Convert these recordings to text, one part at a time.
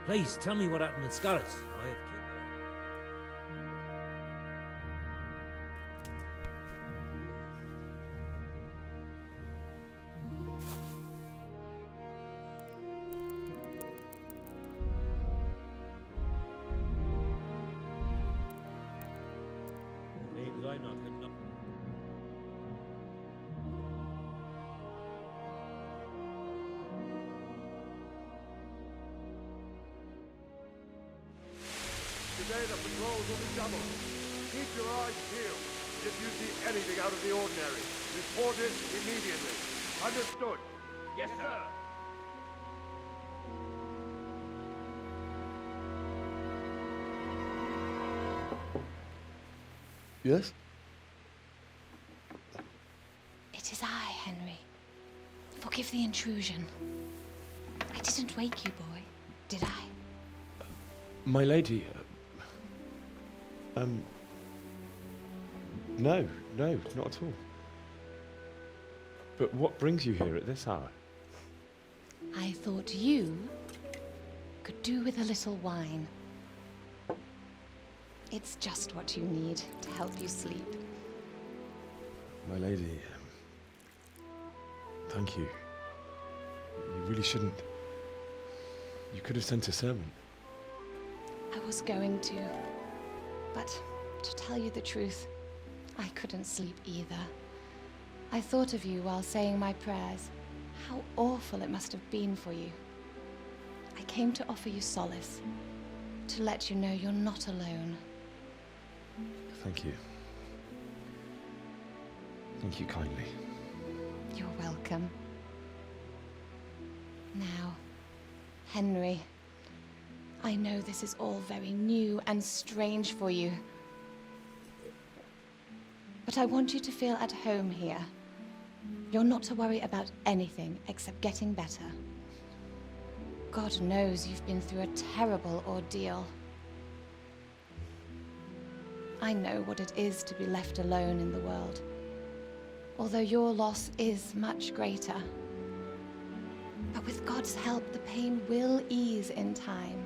Please, tell me what happened in Skalitz. I have kin there. Maybe I'm not good enough. Today the patrols will be doubled. Keep your eyes peeled. If you see anything out of the ordinary, report it immediately. Understood? Yes, sir. Yes? It is I, Henry. Forgive the intrusion. I didn't wake you, boy, did I? My lady, no, not at all. But what brings you here at this hour? I thought you could do with a little wine. It's just what you need to help you sleep. My lady, thank you. You really shouldn't. You could have sent a servant. I was going to, but to tell you the truth, I couldn't sleep either. I thought of you while saying my prayers. How awful it must have been for you. I came to offer you solace, to let you know you're not alone. Thank you. Thank you kindly. You're welcome. Now, Henry, I know this is all very new and strange for you. But I want you to feel at home here. You're not to worry about anything except getting better. God knows you've been through a terrible ordeal. I know what it is to be left alone in the world, although your loss is much greater. But with God's help, the pain will ease in time.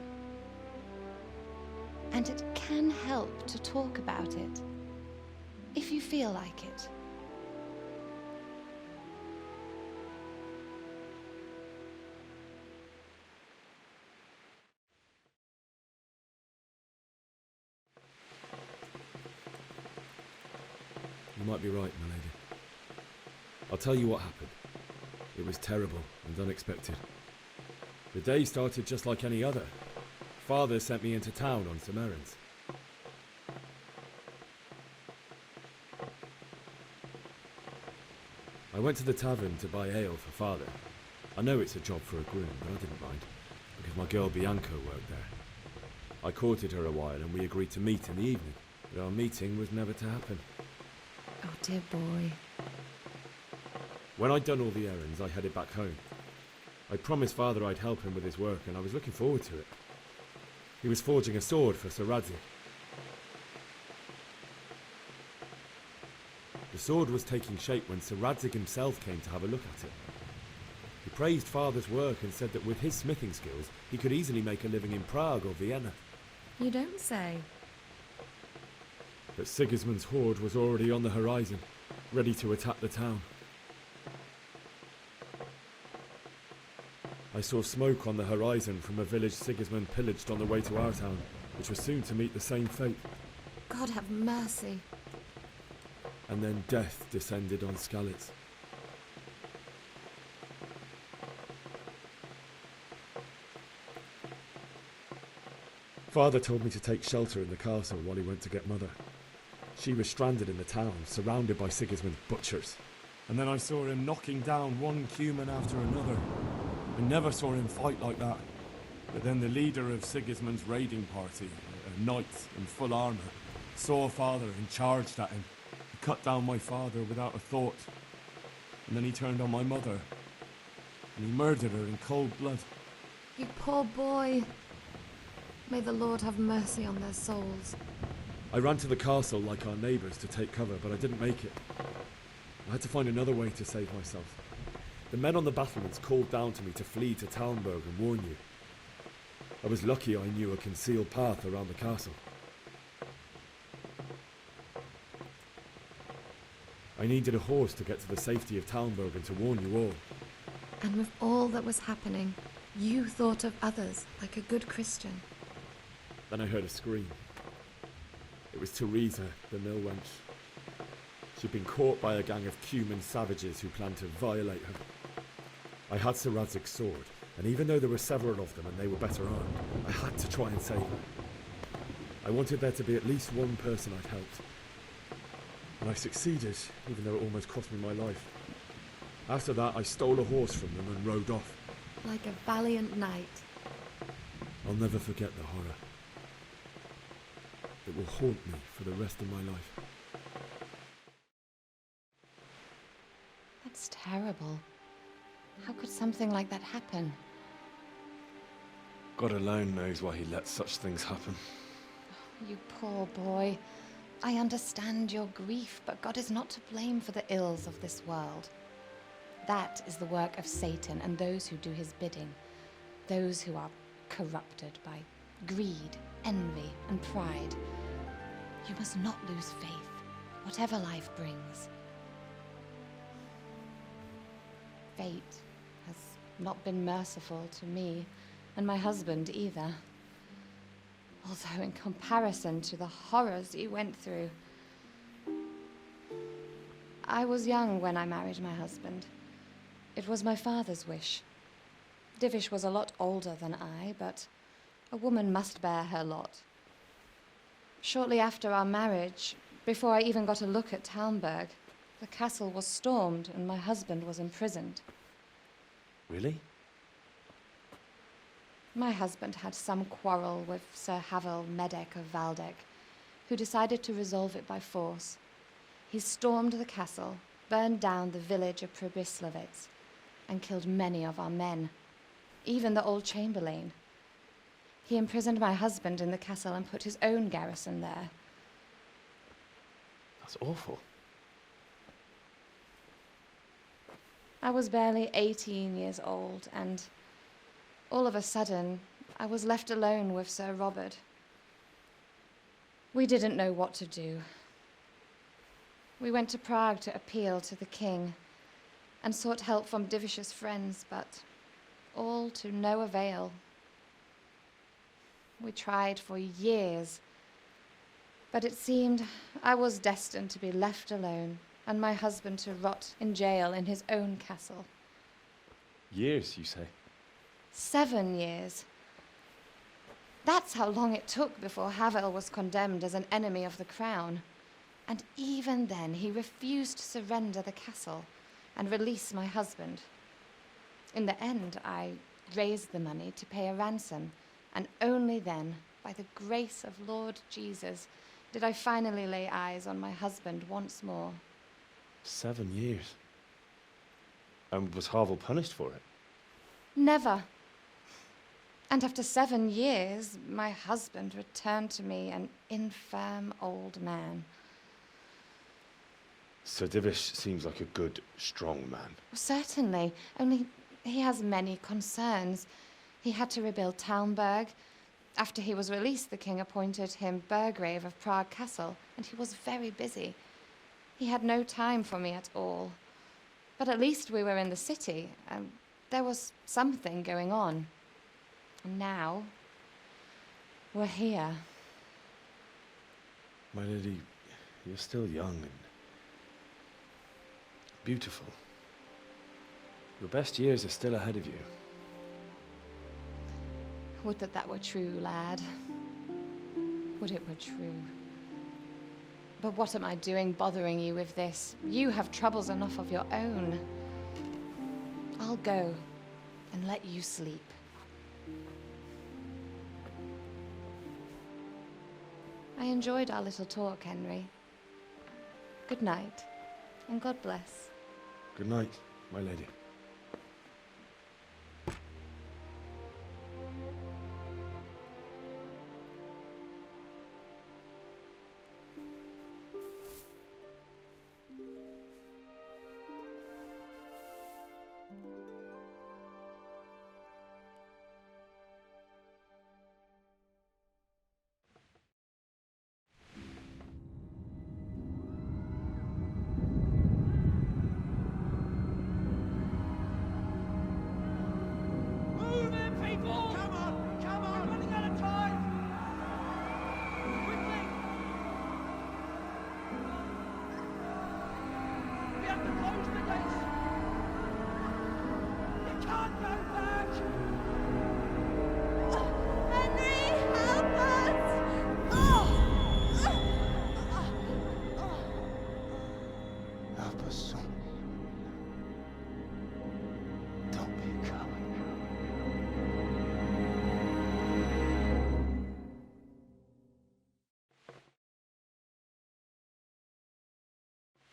And it can help to talk about it, if you feel like it. You might be right, my lady. I'll tell you what happened. It was terrible and unexpected. The day started just like any other. Father sent me into town on some errands. I went to the tavern to buy ale for Father. I know it's a job for a groom, but I didn't mind, because my girl Bianca worked there. I courted her a while and we agreed to meet in the evening, but our meeting was never to happen. Oh, dear boy. When I'd done all the errands, I headed back home. I promised Father I'd help him with his work, and I was looking forward to it. He was forging a sword for Sir Radzig. The sword was taking shape when Sir Radzig himself came to have a look at it. He praised Father's work and said that with his smithing skills, he could easily make a living in Prague or Vienna. You don't say. But Sigismund's horde was already on the horizon, ready to attack the town. I saw smoke on the horizon from a village Sigismund pillaged on the way to our town, which was soon to meet the same fate. God have mercy. And then death descended on Skalitz. Father told me to take shelter in the castle while he went to get Mother. She was stranded in the town, surrounded by Sigismund's butchers. And then I saw him knocking down one Cuman after another. I never saw him fight like that. But then the leader of Sigismund's raiding party, a knight in full armour, saw Father and charged at him. He cut down my father without a thought. And then he turned on my mother. And he murdered her in cold blood. You poor boy. May the Lord have mercy on their souls. I ran to the castle like our neighbours to take cover, but I didn't make it. I had to find another way to save myself. The men on the battlements called down to me to flee to Talmberg and warn you. I was lucky I knew a concealed path around the castle. I needed a horse to get to the safety of Talmberg and to warn you all. And with all that was happening, you thought of others like a good Christian. Then I heard a scream. It was Teresa, the mill wench. She'd been caught by a gang of Cuman savages who planned to violate her. I had Sir Radzig's sword, and even though there were several of them and they were better armed, I had to try and save her. I wanted there to be at least one person I'd helped. And I succeeded, even though it almost cost me my life. After that, I stole a horse from them and rode off. Like a valiant knight. I'll never forget the horror. It will haunt me for the rest of my life. That's terrible. How could something like that happen? God alone knows why he lets such things happen. You poor boy. I understand your grief, but God is not to blame for the ills of this world. That is the work of Satan and those who do his bidding. Those who are corrupted by greed, envy, and pride. You must not lose faith, whatever life brings. Fate has not been merciful to me, and my husband either. Although in comparison to the horrors you went through. I was young when I married my husband. It was my father's wish. Divish was a lot older than I, but a woman must bear her lot. Shortly after our marriage, before I even got a look at Talmberg, the castle was stormed and my husband was imprisoned. Really? My husband had some quarrel with Sir Havel Medek of Valdek, who decided to resolve it by force. He stormed the castle, burned down the village of Probislavitz, and killed many of our men, even the old chamberlain. He imprisoned my husband in the castle and put his own garrison there. That's awful. I was barely 18 years old, and all of a sudden, I was left alone with Sir Robert. We didn't know what to do. We went to Prague to appeal to the king and sought help from Divish's friends, but all to no avail. We tried for years, but it seemed I was destined to be left alone and my husband to rot in jail in his own castle. Years, you say? 7 years. That's how long it took before Havel was condemned as an enemy of the crown. And even then, he refused to surrender the castle and release my husband. In the end, I raised the money to pay a ransom, and only then, by the grace of Lord Jesus, did I finally lay eyes on my husband once more. 7 years. And was Havel punished for it? Never. And after 7 years, my husband returned to me an infirm old man. Sir Divish seems like a good, strong man. Certainly, only he has many concerns. He had to rebuild Talmberg. After he was released, the king appointed him Burgrave of Prague Castle, and he was very busy. He had no time for me at all. But at least we were in the city, and there was something going on. And now, we're here. My lady, you're still young and beautiful. Your best years are still ahead of you. Would that that were true, lad. Would it were true. But what am I doing bothering you with this? You have troubles enough of your own. I'll go and let you sleep. I enjoyed our little talk, Henry. Good night, and God bless. Good night, my lady.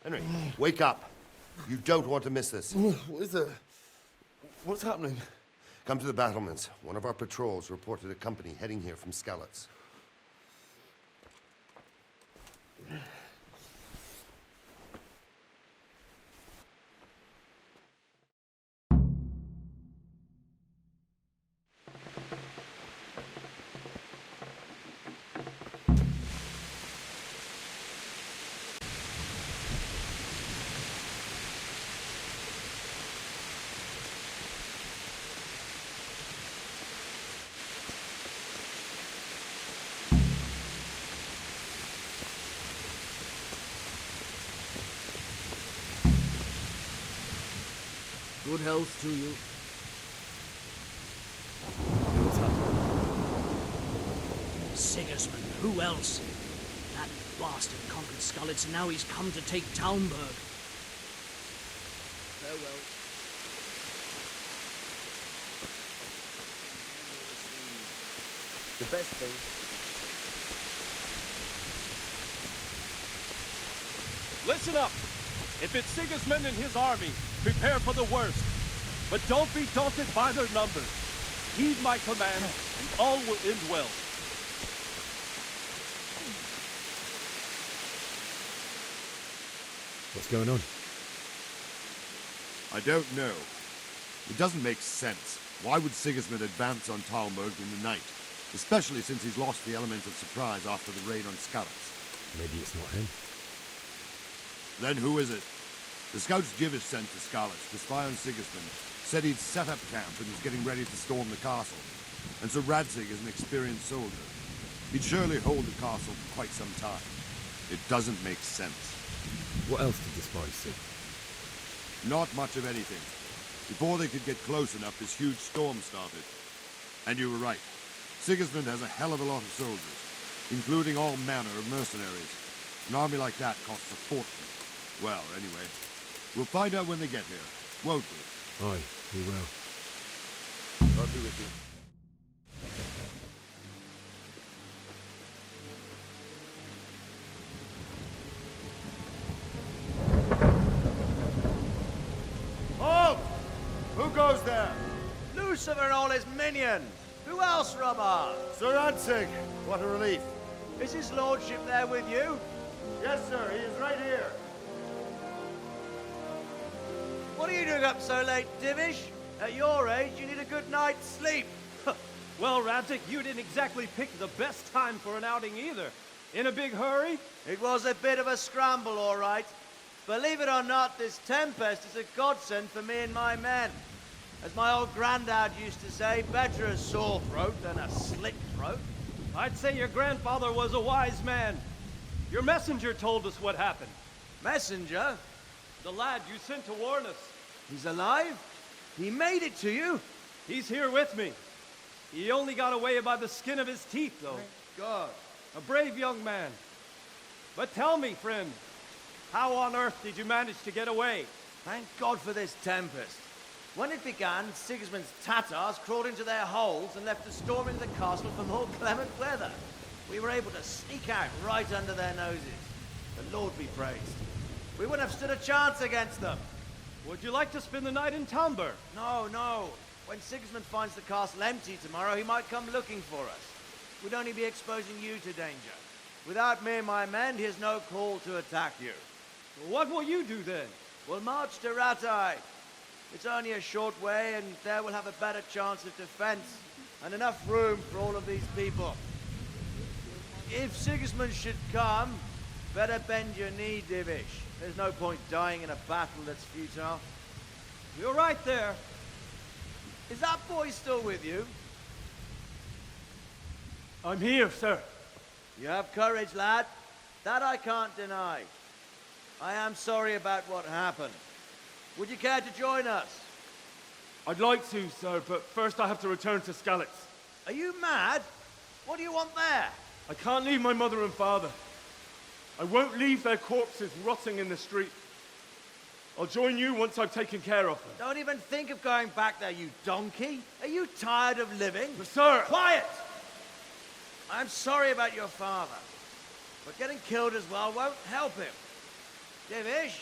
Henry, wake up. You don't want to miss this. What is it? What's happening? Come to the battlements. One of our patrols reported a company heading here from Skalitz. Good health to you. What's happening? Sigismund, who else? That bastard conquered Skalitz, and now he's come to take Talmberg. Farewell. The best thing. Listen up! If it's Sigismund and his army, prepare for the worst. But don't be daunted by their numbers. Heed my command, and all will end well. What's going on? I don't know. It doesn't make sense. Why would Sigismund advance on Talmberg in the night? Especially since he's lost the element of surprise after the raid on Skalitz. Maybe it's not him. Then who is it? The scouts Jivish sent to Skalitz to spy on Sigismund said he'd set up camp and was getting ready to storm the castle. And so Radzig is an experienced soldier. He'd surely hold the castle for quite some time. It doesn't make sense. What else did the spies see? Not much of anything. Before they could get close enough, this huge storm started. And you were right. Sigismund has a hell of a lot of soldiers, including all manner of mercenaries. An army like that costs a fortune. Well, anyway, we'll find out when they get here, won't we? Aye, we will. I'll be with you. Halt! Who goes there? Lucifer and all his minions! Who else, Robert? Sir Radzig! What a relief. Is his lordship there with you? Yes, sir, he is right here. What are you doing up so late, Divish? At your age, you need a good night's sleep. Well, Radzig, you didn't exactly pick the best time for an outing either. In a big hurry? It was a bit of a scramble, all right. Believe it or not, this tempest is a godsend for me and my men. As my old granddad used to say, better a sore throat than a slit throat. I'd say your grandfather was a wise man. Your messenger told us what happened. Messenger? The lad you sent to warn us. He's alive? He made it to you? He's here with me. He only got away by the skin of his teeth, though. Thank God. A brave young man. But tell me, friend, how on earth did you manage to get away? Thank God for this tempest. When it began, Sigismund's Tatars crawled into their holes and left us storming the castle for more clement weather. We were able to sneak out right under their noses. The Lord be praised. We wouldn't have stood a chance against them. Would you like to spend the night in Talmberg? No, no. When Sigismund finds the castle empty tomorrow, he might come looking for us. We'd only be exposing you to danger. Without me and my men, he has no call to attack you. What will you do then? We'll march to Ratai. It's only a short way, and there we'll have a better chance of defense and enough room for all of these people. If Sigismund should come, better bend your knee, Divish. There's no point dying in a battle that's futile. You're right there. Is that boy still with you? I'm here, sir. You have courage, lad. That I can't deny. I am sorry about what happened. Would you care to join us? I'd like to, sir, but first I have to return to Skalitz. Are you mad? What do you want there? I can't leave my mother and father. I won't leave their corpses rotting in the street. I'll join you once I've taken care of them. Don't even think of going back there, you donkey. Are you tired of living? But sir! Quiet! I'm sorry about your father, but getting killed as well won't help him. Divish,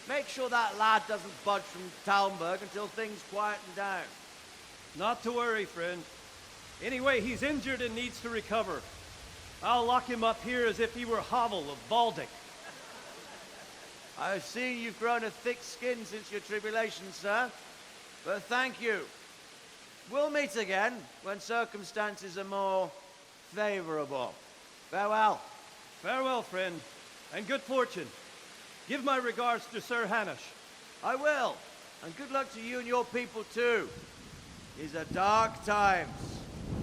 make sure that lad doesn't budge from Talmberg until things quieten down. Not to worry, friend. Anyway, he's injured and needs to recover. I'll lock him up here as if he were Hovel of Baldic. I've seen you've grown a thick skin since your tribulation, sir. But thank you. We'll meet again when circumstances are more favorable. Farewell. Farewell, friend, and good fortune. Give my regards to Sir Hanush. I will. And good luck to you and your people, too. These are dark times.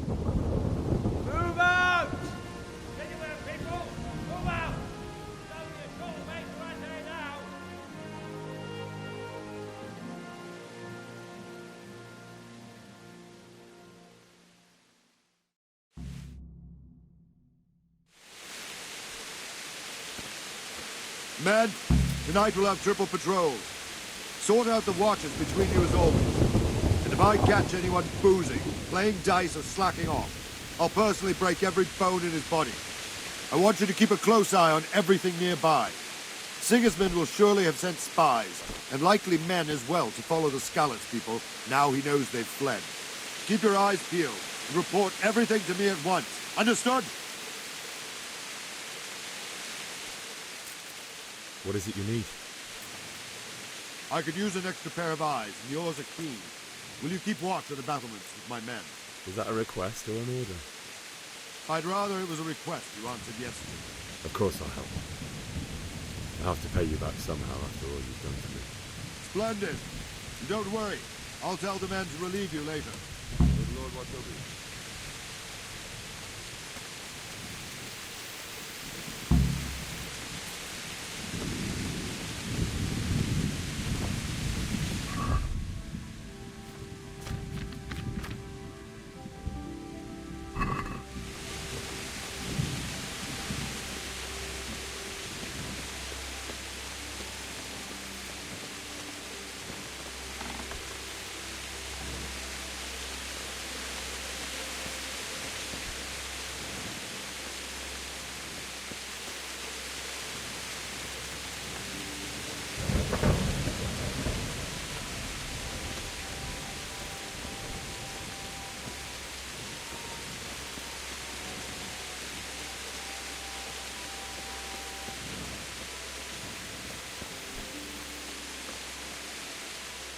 Move out! Anywhere, people! Move out! It's only a short way to Rattay now! Men, tonight we'll have triple patrols. Sort out the watches between you as always. And if I catch anyone boozing, playing dice or slacking off, I'll personally break every bone in his body. I want you to keep a close eye on everything nearby. Sigismund will surely have sent spies, and likely men as well, to follow the Skalitz people now he knows they've fled. Keep your eyes peeled, and report everything to me at once. Understood? What is it you need? I could use an extra pair of eyes, and yours are keen. Will you keep watch of the battlements with my men? Is that a request or an order? I'd rather it was a request you answered yes to. Of course I'll help. I'll have to pay you back somehow after all you've done for me. Splendid. And don't worry. I'll tell the men to relieve you later. Good Lord, watch over you.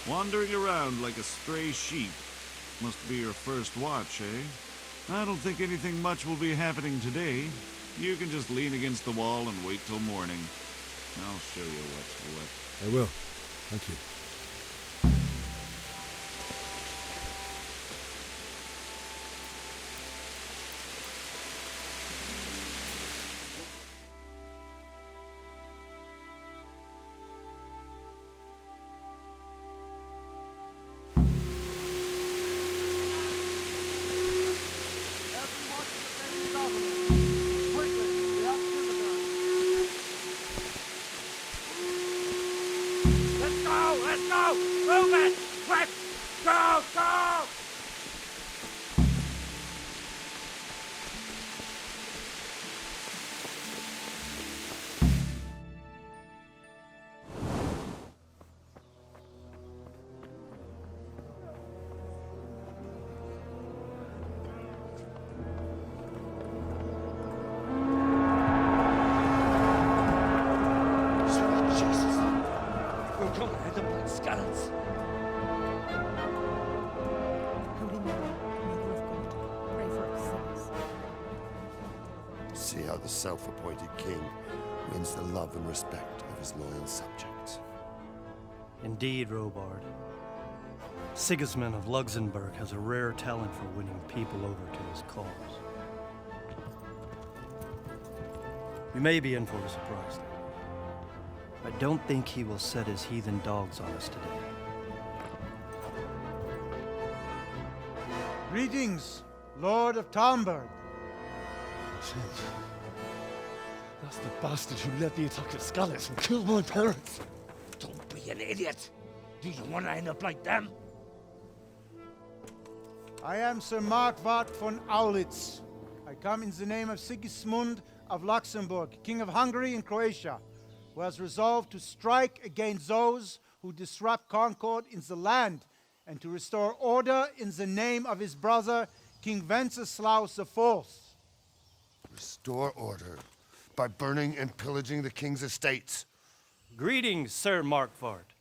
Wandering around like a stray sheep. Must be your first watch, eh? I don't think anything much will be happening today. You can just lean against the wall and wait till morning. I'll show you what's what. I will. Thank you. See how the self-appointed king wins the love and respect of his loyal subjects. Indeed, Robard. Sigismund of Luxembourg has a rare talent for winning people over to his cause. We may be in for a surprise, though. I don't think he will set his heathen dogs on us today. Greetings, Lord of Talmberg. That's the bastard who led the attack at Skalitz and killed my parents. Don't be an idiot. Do you want to end up like them? I am Sir Markwart von Aulitz. I come in the name of Sigismund of Luxembourg, King of Hungary and Croatia, who who has resolved to strike against those who disrupt concord in the land and to restore order in the name of his brother, King Wenceslaus IV. Restore order by burning and pillaging the king's estates. Greetings, Sir Markvart.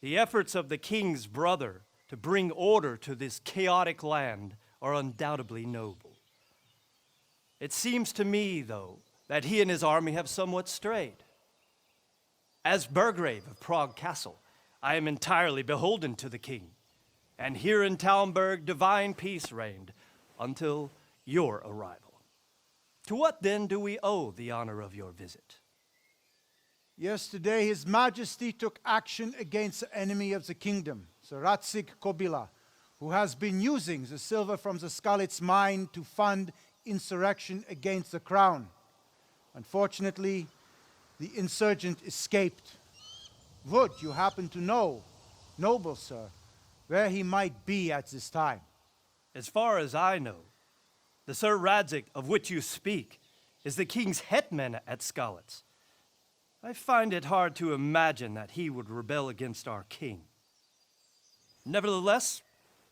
The efforts of the king's brother to bring order to this chaotic land are undoubtedly noble. It seems to me, though, that he and his army have somewhat strayed. As Burgrave of Prague Castle, I am entirely beholden to the king, and here in Talmberg divine peace reigned until your arrival. To what then do we owe the honor of your visit? Yesterday, His Majesty took action against the enemy of the kingdom, the Radzig Kobyla, who has been using the silver from the Skalitz mine to fund insurrection against the crown. Unfortunately, the insurgent escaped. Would you happen to know, noble sir, where he might be at this time? As far as I know, the Sir Radzig of which you speak is the king's hetman at Skalitz. I find it hard to imagine that he would rebel against our king. Nevertheless,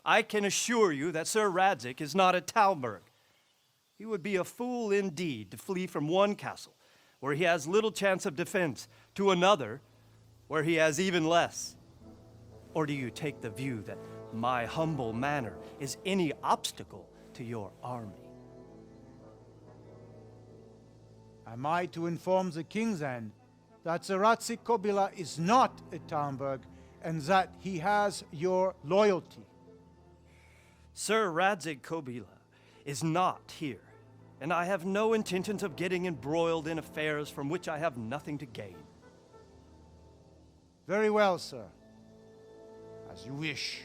I can assure you that Sir Radzig is not at Talmberg. He would be a fool indeed to flee from one castle, where he has little chance of defense, to another, where he has even less. Or do you take the view that my humble manner is any obstacle to your army? Am I to inform the king then that the Radzig Kobyla is not at Talmberg and that he has your loyalty? Sir Radzig Kobyla is not here, and I have no intentions of getting embroiled in affairs from which I have nothing to gain. Very well, sir. As you wish.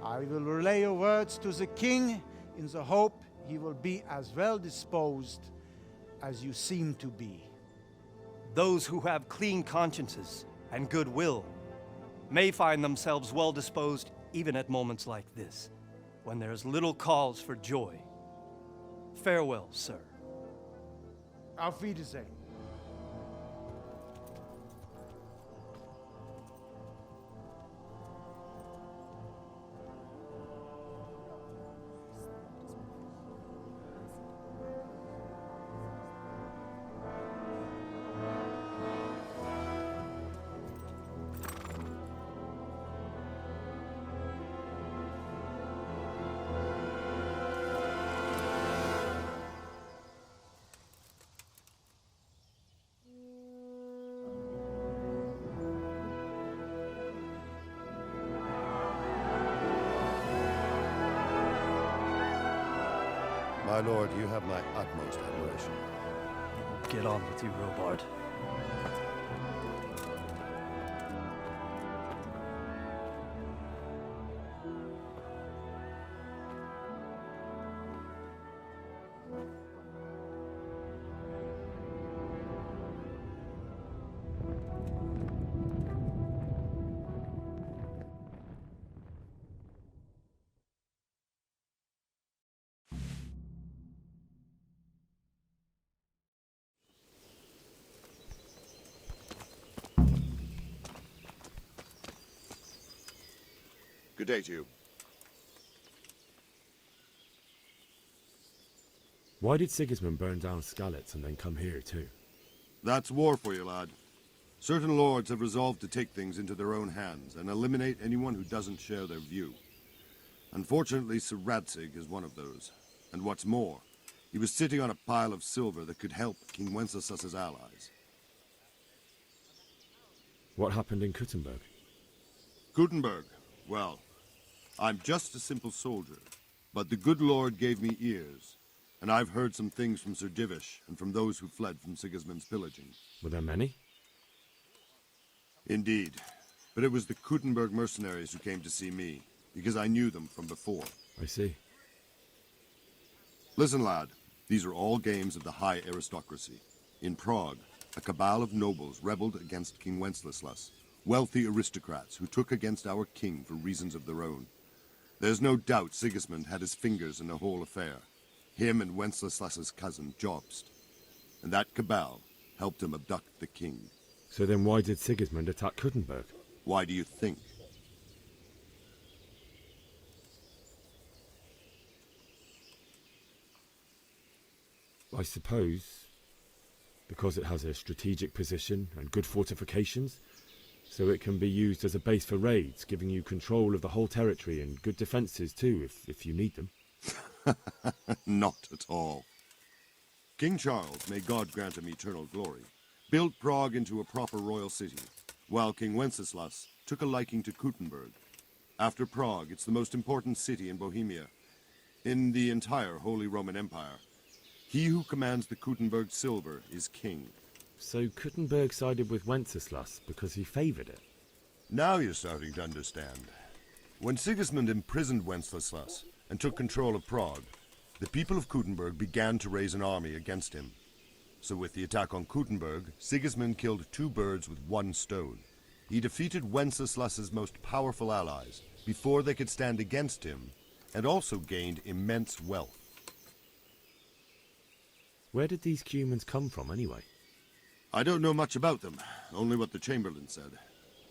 I will relay your words to the king in the hope he will be as well disposed as you seem to be. Those who have clean consciences and goodwill may find themselves well disposed even at moments like this, when there is little cause for joy. Farewell, sir. Auf Wiedersehen. My lord, you have my utmost admiration. Get on with you, Robard. Good day to you. Why did Sigismund burn down Skalitz and then come here too? That's war for you, lad. Certain lords have resolved to take things into their own hands and eliminate anyone who doesn't share their view. Unfortunately, Sir Radzig is one of those. And what's more, he was sitting on a pile of silver that could help King Wenceslas's allies. What happened in Kuttenberg? Gutenberg, well, I'm just a simple soldier, but the good Lord gave me ears, and I've heard some things from Sir Divish and from those who fled from Sigismund's pillaging. Were there many? Indeed, but it was the Kuttenberg mercenaries who came to see me, because I knew them from before. I see. Listen, lad, these are all games of the high aristocracy. In Prague, a cabal of nobles rebelled against King Wenceslas, wealthy aristocrats who took against our king for reasons of their own. There's no doubt Sigismund had his fingers in the whole affair, him and Wenceslas's cousin Jobst. And that cabal, helped him abduct the king. So then why did Sigismund attack Kuttenberg? Why do you think? I suppose because it has a strategic position and good fortifications, so it can be used as a base for raids, giving you control of the whole territory and good defences too, if you need them. Not at all. King Charles, may God grant him eternal glory, built Prague into a proper royal city, while King Wenceslas took a liking to Kuttenberg. After Prague, it's the most important city in Bohemia, in the entire Holy Roman Empire. He who commands the Kuttenberg silver is king. So Kuttenberg sided with Wenceslas because he favoured it? Now you're starting to understand. When Sigismund imprisoned Wenceslas and took control of Prague, the people of Kuttenberg began to raise an army against him. So with the attack on Kuttenberg, Sigismund killed 2 birds with 1 stone. He defeated Wenceslas's most powerful allies before they could stand against him, and also gained immense wealth. Where did these Cumans come from anyway? I don't know much about them, only what the Chamberlain said,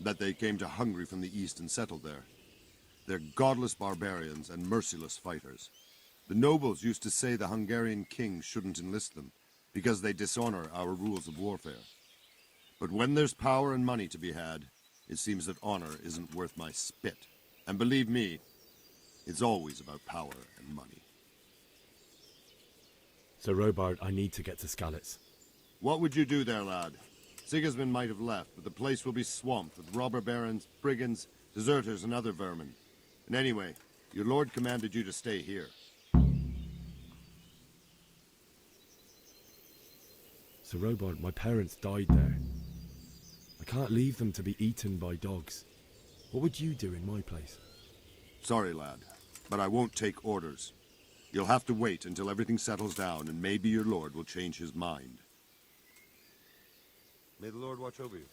that they came to Hungary from the east and settled there. They're godless barbarians and merciless fighters. The nobles used to say the Hungarian king shouldn't enlist them, because they dishonor our rules of warfare. But when there's power and money to be had, it seems that honor isn't worth my spit. And believe me, it's always about power and money. So Robard, I need to get to Skalitz. What would you do there, lad? Sigismund might have left, but the place will be swamped with robber barons, brigands, deserters, and other vermin. And anyway, your lord commanded you to stay here. So Robard, my parents died there. I can't leave them to be eaten by dogs. What would you do in my place? Sorry, lad, but I won't take orders. You'll have to wait until everything settles down, and maybe your lord will change his mind. May the Lord watch over you.